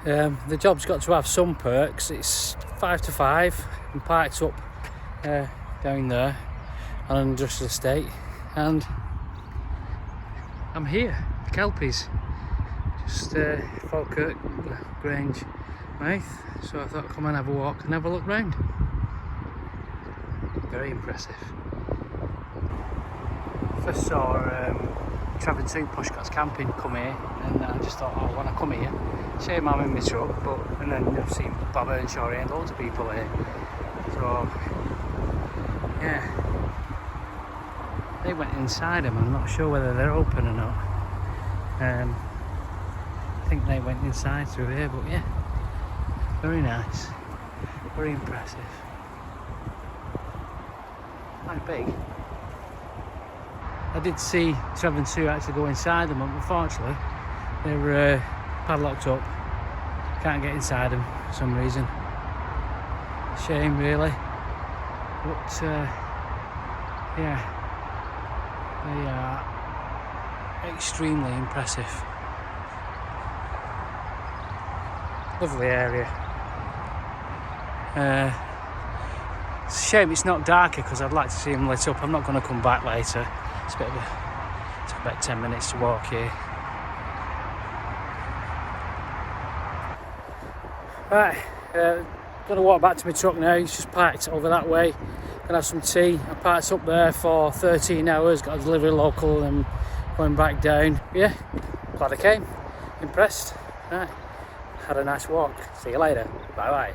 The job's got to have some perks. It's 5 to 5. I'm parked up down there on an industrial estate, and I'm here, Kelpies, just Falkirk Grange mouth. So I thought I'd come and have a walk and have a look round. Very impressive. First saw Caravan Nut Pushcats camping come here, and I just thought, oh, when I come here, shame I'm in my truck, and then I've seen Bob Earnshaw and loads of people here. So yeah, they went inside them. I'm not sure whether they're open or not. I think they went inside through here, but yeah, very nice, very impressive. Quite big. I did see Caravan Nut actually go inside them, but unfortunately they're padlocked up. Can't get inside them for some reason. Shame really, but yeah, they are extremely impressive. Lovely area. It's a shame it's not darker, because I'd like to see them lit up. I'm not going to come back later. It's a bit of it's about 10 minutes to walk here. Right, gonna walk back to my truck now. It's just parked over that way. Gonna have some tea. I parked up there for 13 hours, got a delivery local, and going back down. Yeah, glad I came. Impressed. Right, had a nice walk. See you later. Bye bye.